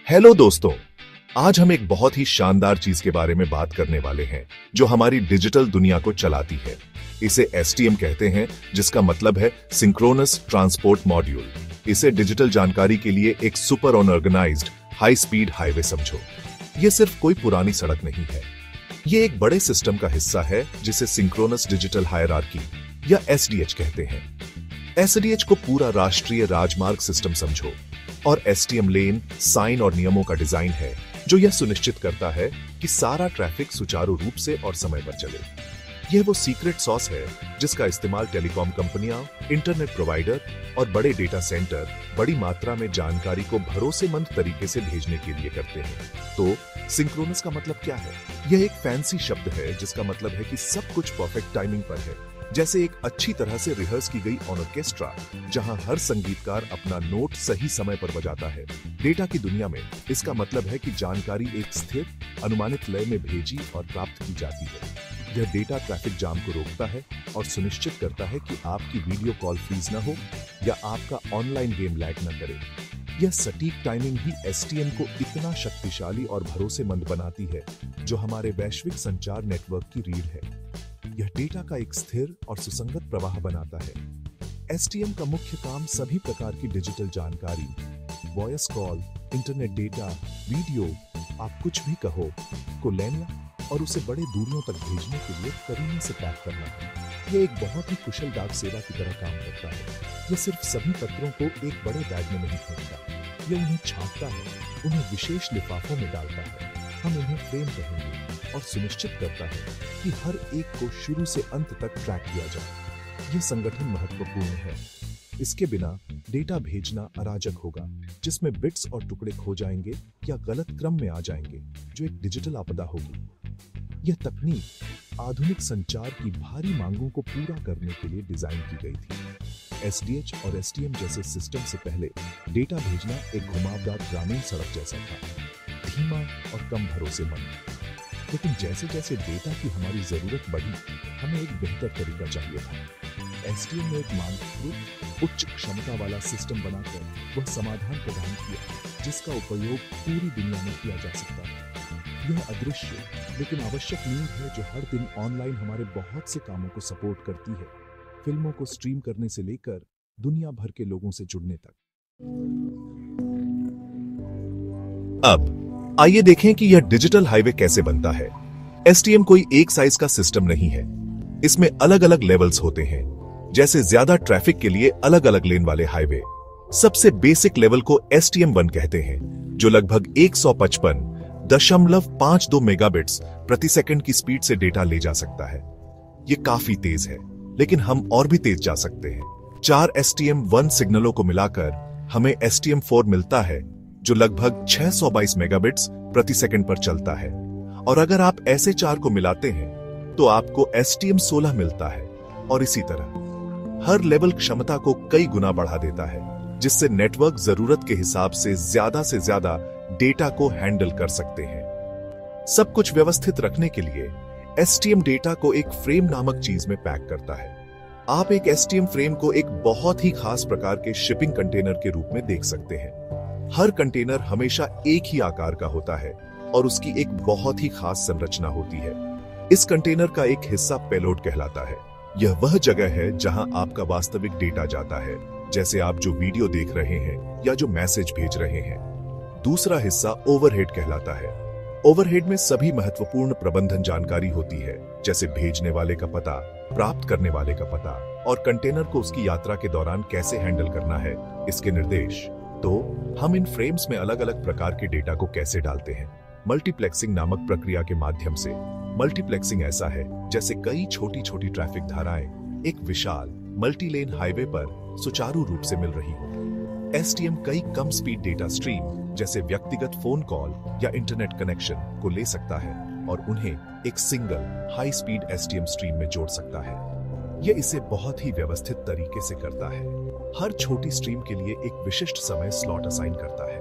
Hello दोस्तों, आज हम एक बहुत ही शानदार चीज के बारे में बात करने वाले हैं जो हमारी डिजिटल दुनिया को चलाती है। इसे एसटीएम कहते हैं, जिसका मतलब है सिंक्रोनस ट्रांसपोर्ट मॉड्यूल। इसे डिजिटल जानकारी के लिए एक super organised high speed highway समझो। ये सिर्फ कोई पुरानी सड़क नहीं है, ये एक बड़े सिस्टम का हिस्सा है जिसे सिंक्रोनस डिजिटल हायरार्की या एसडीएच कहते हैं। एसडीएच को पूरा राष्ट्रीय राजमार्ग सिस्टम समझो और एसटीएम लेन, साइन और नियमों का डिजाइन है जो यह सुनिश्चित करता है कि सारा ट्रैफिक सुचारू रूप से और समय पर चले। यह वो सीक्रेट सॉस है जिसका इस्तेमाल टेलीकॉम कंपनियां, इंटरनेट प्रोवाइडर और बड़े डेटा सेंटर बड़ी मात्रा में जानकारी को भरोसेमंद तरीके से भेजने के लिए करते हैं। तो सिंक्रोनस का मतलब क्या है? यह एक फैंसी शब्द है जिसका मतलब है कि सब कुछ परफेक्ट टाइमिंग पर है, जैसे एक अच्छी तरह से रिहर्स की गई ऑर्केस्ट्रा जहां हर संगीतकार अपना नोट सही समय पर बजाता है। डेटा की दुनिया में इसका मतलब है कि जानकारी एक स्थिर अनुमानित लय में भेजी और प्राप्त की जाती है। यह डेटा ट्रैफिक जाम को रोकता है और सुनिश्चित करता है कि आपकी वीडियो कॉल फ्रीज न हो या आपका ऑनलाइन गेम लैग न करे। यह सटीक टाइमिंग ही एसटीएम को इतना शक्तिशाली और भरोसेमंद बनाती है जो हमारे वैश्विक संचार नेटवर्क की रीढ़ है। यह डेटा का एक स्थिर और सुसंगत प्रवाह बनाता है। एसटीएम का मुख्य काम सभी प्रकार की डिजिटल जानकारी, voice call, internet data, video, आप कुछ भी कहो, को लेना और उसे बड़े दूरियों तक भेजने के लिए करीने से पैक करना है। यह एक बहुत ही कुशल डाक सेवा की तरह काम करता है। यह सिर्फ सभी पत्रों को एक बड़े बैग में नहीं फेंकता, यह उन्हें छांटता है, उन्हें विशेष लिफाफों में डालता है, हम इन्हें फ्रेम करेंगे और सुनिश्चित करता है कि हर एक को शुरू से अंत तक ट्रैक किया जाए। यह संगठन महत्वपूर्ण है। इसके बिना डेटा भेजना अराजक होगा, जिसमें बिट्स और टुकड़े खो जाएंगे या गलत क्रम में आ जाएंगे, जो एक डिजिटल आपदा होगी। यह तकनीक आधुनिक संचार की भारी मांगों को पूरा करने के लिए डिजाइन की गई थी। एसडीएच और एसटीएम जैसे सिस्टम से पहले डेटा भेजना एक घुमावदार ग्रामीण सड़क जैसा था, धीमा और कम भरोसेमंद। लेकिन जैसे जैसे डेटा की हमारी जरूरत बढ़ी, हमें एक बेहतर तरीका चाहिए था। एसटीएम ने एक मानकीकृत उच्च क्षमता वाला सिस्टम बनाकर वह समाधान प्रदान किया जिसका उपयोग पूरी दुनिया में किया जा सकता है। यह अदृश्य लेकिन आवश्यक नींव है जो हर दिन ऑनलाइन हमारे बहुत से कामों को सपोर्ट करती है, फिल्मों को स्ट्रीम करने से लेकर दुनिया भर के लोगों से जुड़ने तक। अब आइए देखें कि यह डिजिटल हाईवे कैसे बनता है। एसटीएम कोई एक साइज का सिस्टम नहीं है, इसमें अलग अलग लेवल्स होते हैं। जैसे ज्यादा ट्रैफिक के लिए अलग अलग लेन वाले हाईवे। सबसे बेसिक लेवल को एसटीएम 1 कहते हैं, जो लगभग 155.52 मेगाबिट्स प्रति सेकंड की स्पीड से डेटा ले जा सकता है। यह काफी तेज है, लेकिन हम और भी तेज जा सकते हैं। 4 एसटीएम 1 सिग्नलों को मिलाकर हमें एसटीएम 4 मिलता है, जो लगभग 622 मेगाबिट्स प्रति सेकंड पर चलता है। और अगर आप ऐसे 4 को मिलाते हैं तो आपको एसटीएम 16 मिलता है। और इसी तरह हर लेवल क्षमता को कई गुना बढ़ा देता है, जिससे नेटवर्क जरूरत के हिसाब से ज्यादा डेटा को हैंडल कर सकते हैं। सब कुछ व्यवस्थित रखने के लिए एसटीएम डेटा को एक फ्रेम नामक चीज में पैक करता है। आप एक एसटीएम फ्रेम को एक बहुत ही खास प्रकार के शिपिंग कंटेनर के रूप में देख सकते हैं। हर कंटेनर हमेशा एक ही आकार का होता है और उसकी एक बहुत ही खास संरचना होती है। इस कंटेनर का एक हिस्सा पेलोड कहलाता है। यह वह जगह है जहां आपका वास्तविक डेटा जाता है, जैसे आप जो वीडियो देख रहे हैं या जो मैसेज भेज रहे हैं। दूसरा हिस्सा ओवरहेड कहलाता है। ओवरहेड में सभी महत्वपूर्ण प्रबंधन जानकारी होती है, जैसे भेजने वाले का पता, प्राप्त करने वाले का पता और कंटेनर को उसकी यात्रा के दौरान कैसे हैंडल करना है, इसके निर्देश। तो हम इन फ्रेम्स में अलग अलग प्रकार के डेटा को कैसे डालते हैं? मल्टीप्लेक्सिंग नामक प्रक्रिया के माध्यम से। मल्टीप्लेक्सिंग ऐसा है जैसे कई छोटी छोटी ट्रैफिक धाराएं एक विशाल मल्टीलेन हाईवे पर सुचारू रूप से मिल रही हो। एसटीएम कई कम स्पीड डेटा स्ट्रीम जैसे व्यक्तिगत फोन कॉल या इंटरनेट कनेक्शन को ले सकता है और उन्हें एक single high speed STM stream में जोड़ सकता है। यह इसे बहुत ही व्यवस्थित तरीके से करता है। हर छोटी स्ट्रीम के लिए एक विशिष्ट समय स्लॉट असाइन करता है।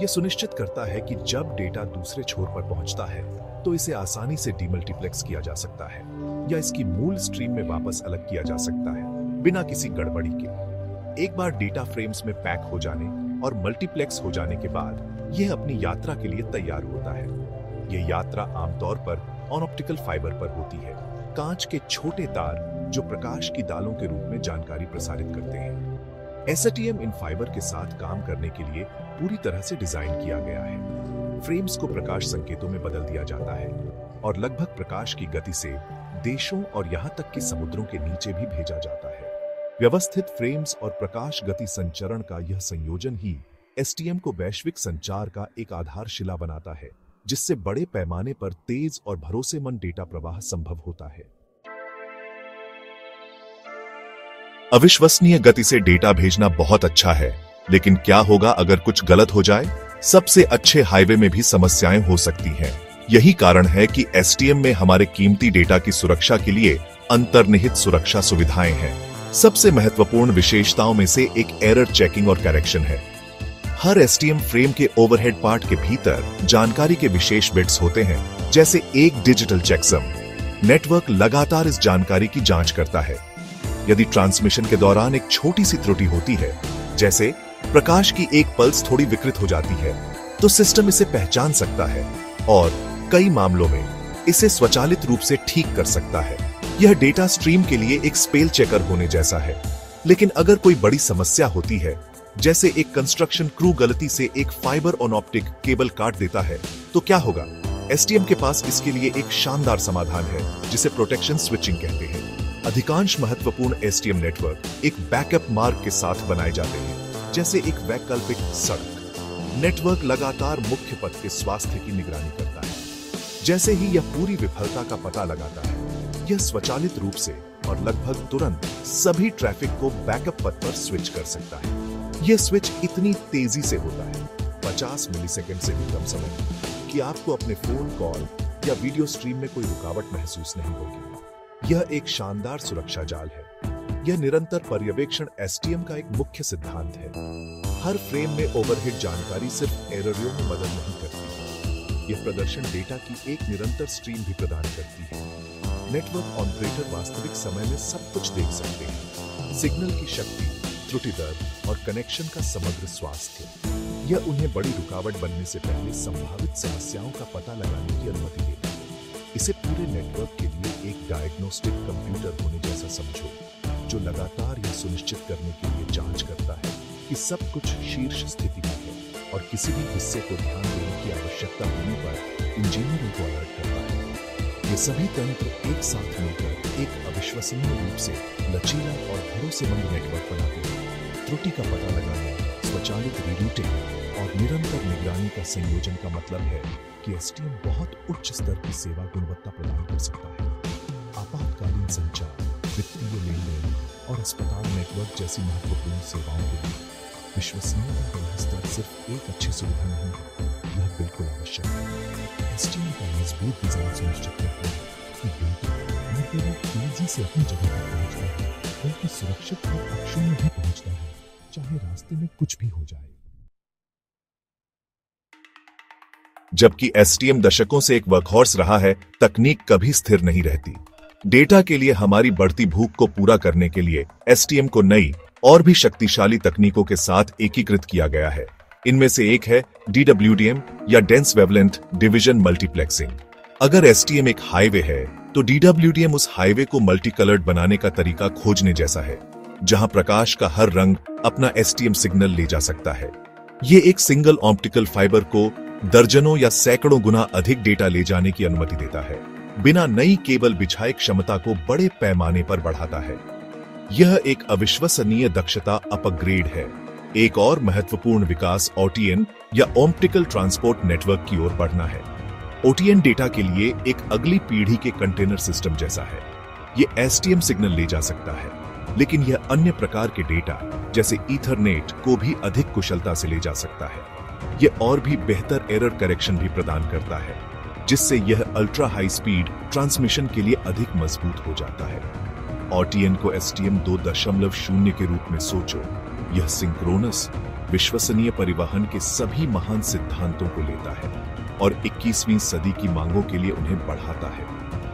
यह सुनिश्चित करता है कि जब डेटा दूसरे छोर पर पहुंचता है तो इसे आसानी से डीमल्टीप्लेक्स किया जा सकता है या इसकी मूल स्ट्रीम में वापस अलग किया जा सकता है बिना किसी गड़बड़ी के। एक बार डेटा फ्रेम्स में पैक हो जाने और मल्टीप्लेक्स हो जाने के बाद यह अपनी यात्रा के लिए तैयार होता है। यह यात्रा आमतौर पर ऑप्टिकल फाइबर पर होती है, कांच के छोटे तार जो प्रकाश की दालों के रूप में जानकारी प्रसारित करते हैं। एसटीएम इन फाइबर के साथ काम करने के लिए पूरी तरह से डिजाइन किया गया है। फ्रेम्स को प्रकाश संकेतों में बदल दिया जाता है और लगभग प्रकाश की गति से देशों और यहां तक कि समुद्रों के नीचे भी भेजा जाता है। व्यवस्थित फ्रेम्स और प्रकाश गति संचरण का यह संयोजन ही एसटीएम को वैश्विक संचार का एक आधारशिला बनाता है, जिससे बड़े पैमाने पर तेज और भरोसेमंद डेटा प्रवाह संभव होता है। अविश्वसनीय गति से डेटा भेजना बहुत अच्छा है, लेकिन क्या होगा अगर कुछ गलत हो जाए? सबसे अच्छे हाईवे में भी समस्याएं हो सकती हैं। यही कारण है कि एसटीएम में हमारे कीमती डेटा की सुरक्षा के लिए अंतर्निहित सुरक्षा सुविधाएं हैं। सबसे महत्वपूर्ण विशेषताओं में से एक एरर चेकिंग और करेक्शन है। हर एसटीएम फ्रेम के ओवरहेड पार्ट के भीतर जानकारी के विशेष बिट्स होते हैं, जैसे एक डिजिटल चेकसम। नेटवर्क लगातार इस जानकारी की जांच करता है। यदि ट्रांसमिशन के दौरान एक छोटी सी त्रुटि होती है, जैसे प्रकाश की एक पल्स थोड़ी विकृत हो जाती है, तो सिस्टम इसे पहचान सकता है और कई मामलों में इसे स्वचालित रूप से ठीक कर सकता है। यह डेटा स्ट्रीम के लिए एक स्पेल चेकर होने जैसा है। लेकिन अगर कोई बड़ी समस्या होती है, जैसे एक कंस्ट्रक्शन क्रू गलती से एक फाइबर ऑन ऑप्टिक केबल काट देता है, तो क्या होगा? एसटीएम के पास इसके लिए एक शानदार समाधान है, जिसे प्रोटेक्शन स्विचिंग कहते हैं। अधिकांश महत्वपूर्ण एसटीएम नेटवर्क एक बैकअप मार्ग के साथ बनाए जाते हैं, जैसे एक वैकल्पिक सड़क। नेटवर्क लगातार मुख्य पथ के स्वास्थ्य की निगरानी करता है। जैसे ही यह पूरी विफलता का पता लगाता है, यह स्वचालित रूप से और लगभग तुरंत सभी ट्रैफिक को बैकअप पथ पर स्विच कर सकता है। यह स्विच इतनी तेजी से होता है, 50 मिलीसेकंड से भी कम समय, कि आपको अपने फोन कॉल या वीडियो स्ट्रीम में कोई रुकावट महसूस नहीं होगी। यह एक शानदार सुरक्षा जाल है। यह निरंतर पर्यवेक्षण एसटीएम का एक मुख्य सिद्धांत है। हर फ्रेम में ओवरहेड जानकारी सिर्फ एररियों में मदद नहीं करती। यह प्रदर्शन डेटा की एक निरंतर स्ट्रीम भी प्रदान करती है। नेटवर्क ऑपरेटर वास्तविक समय में सब कुछ देख सकते हैं, सिग्नल की शक्ति, त्रुटि दर और कनेक्शन का समग्र स्वास्थ्य। यह उन्हें बड़ी रुकावट बनने से पहले संभावित समस्याओं का पता लगाने की अनुमति देता है। इसे पूरे नेटवर्क के लिए एक डायग्नोस्टिक कंप्यूटर होने जैसा समझो, जो लगातार यह सुनिश्चित करने के लिए जांच करता है कि सब कुछ शीर्ष स्थिति में है और किसी भी हिस्से को ध्यान देने की आवश्यकता होने पर इंजीनियरों को अलर्ट करता है। ये सभी तंत्र एक साथ मिलकर एक अविश्वसनीय रूप से लचीला और भरोसेमंद नेटवर्क बनाते हैं। त्रुटि का पता लगाने, स्वचालित रीरूटिंग और निरंतर निगरानी का संयोजन का मतलब है कि एसटीएम बहुत उच्च स्तर की सेवा गुणवत्ता प्रदान कर सकता है। आपातकालीन संचार, वित्तीय लेनदेन और अस्पताल नेटवर्क जैसी महत्वपूर्ण सेवाओं के लिए विश्वसनीयता का यह स्तर सिर्फ एक अच्छी सुविधा नहीं है, यह बिल्कुल आवश्यक है। एसटीएम का मजबूत डिजाइन सुनिश्चित करता है कि डेटा न केवल तेजी से अपनी जगह पर पहुंचता है, बल्कि सुरक्षित और अक्षुण्ण में भी पहुंचता है, चाहे रास्ते में कुछ भी हो जाए। जबकि एसटीएम दशकों से एक वर्कहॉर्स रहा है, तकनीक कभी स्थिर नहीं रहती। डेटा के लिए हमारी बढ़ती भूख को पूरा करने के लिए एसटीएम को नई और भी शक्तिशाली तकनीकों के साथ एकीकृत किया गया है। इनमें से एक है DWDM या डेंस वेवलेंथ डिवीजन मल्टीप्लेक्सिंग। अगर एसटीएम एक हाईवे है, तो DWDM उस हाईवे को मल्टी कलर्ड बनाने का तरीका खोजने जैसा है, जहां प्रकाश का हर रंग अपना एसटीएम सिग्नल ले जा सकता है। ये एक सिंगल ऑप्टिकल फाइबर को दर्जनों या सैकड़ों गुना अधिक डेटा ले जाने की अनुमति देता है, बिना नई केबल बिछाए क्षमता को बड़े पैमाने पर बढ़ाता है। यह एक अविश्वसनीय दक्षता अपग्रेड है। एक और महत्वपूर्ण विकास OTN या ऑप्टिकल ट्रांसपोर्ट नेटवर्क की ओर बढ़ना है। OTN डेटा के लिए एक अगली पीढ़ी के कंटेनर सिस्टम जैसा है। यह एसटीएम सिग्नल ले जा सकता है, लेकिन यह अन्य प्रकार के डेटा जैसे ईथरनेट को भी अधिक कुशलता से ले जा सकता है। यह और भी बेहतर एरर करेक्शन भी प्रदान करता है, जिससे यह अल्ट्रा हाई स्पीड ट्रांसमिशन के लिए अधिक मजबूत हो जाता है। OTN को STM 2.0 के रूप में सोचो। यह सिंक्रोनस, विश्वसनीय परिवहन के सभी महान सिद्धांतों को लेता है और 21वीं सदी की मांगों के लिए उन्हें बढ़ाता है,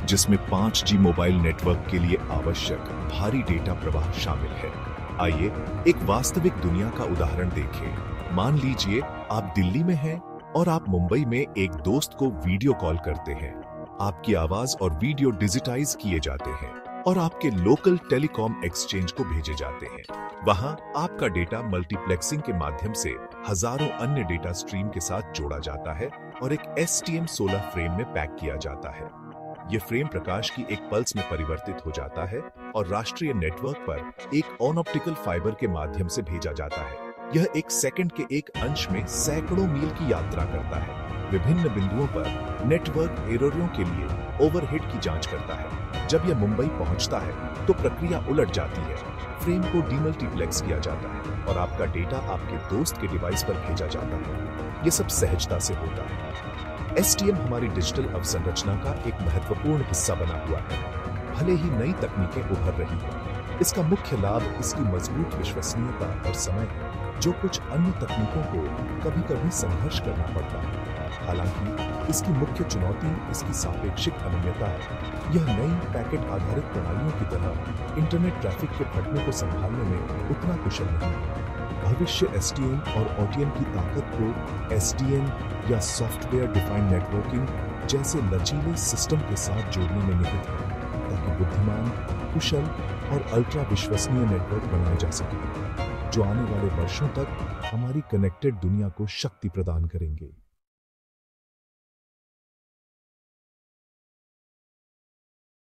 जिसमें 5G मोबाइल नेटवर्क के लिए आवश्यक भारी डेटा प्रवाह शामिल है। आइए एक वास्तविक दुनिया का उदाहरण देखें। मान लीजिए आप दिल्ली में हैं और आप मुंबई में एक दोस्त को वीडियो कॉल करते हैं। आपकी आवाज और वीडियो डिजिटाइज किए जाते हैं और आपके लोकल टेलीकॉम एक्सचेंज को भेजे जाते हैं। वहां आपका डेटा मल्टीप्लेक्सिंग के माध्यम से हजारों अन्य डेटा स्ट्रीम के साथ जोड़ा जाता है और एक STM16 फ्रेम में पैक किया जाता है। यह फ्रेम प्रकाश की एक पल्स में परिवर्तित हो जाता है और राष्ट्रीय नेटवर्क पर एक ऑन ऑप्टिकल फाइबर के माध्यम से भेजा जाता है। यह एक सेकंड के एक अंश में सैकड़ों मील की यात्रा करता है। विभिन्न बिंदुओं पर नेटवर्क एररों के लिए ओवरहेड की जांच करता है। जब यह मुंबई पहुंचता है तो प्रक्रिया उलट जाती है। फ्रेम को डीमल्टीप्लेक्स किया जाता है और आपका डेटा आपके दोस्त के डिवाइस पर भेजा जाता है। यह सब सहजता से होता है। STM हमारी डिजिटल अवसंरचना का एक महत्वपूर्ण हिस्सा बना हुआ है। भले ही नई तकनीकें उभर रही हैं, इसका मुख्य लाभ इसकी मजबूत विश्वसनीयता और समय है, जो कुछ अन्य तकनीकों को कभी-कभी संघर्ष करना पड़ता है। हालांकि इसकी मुख्य चुनौती इसकी सापेक्षिक अनन्यता है। यह नई पैकेट आधारित प्रणालियों की तरह इंटरनेट ट्रैफिक के फटने को संभालने में उतना कुशल नहीं है। भविष्य STM और OTN की ताकत को SDN या सॉफ्टवेयर डिफाइंड नेटवर्किंग जैसे लचीले सिस्टम के साथ जोड़ने में निहित है, ताकि बुद्धिमान, कुशल और अल्ट्रा विश्वसनीय नेटवर्क बनाए जा सके, जो आने वाले वर्षों तक हमारी कनेक्टेड दुनिया को शक्ति प्रदान करेंगे।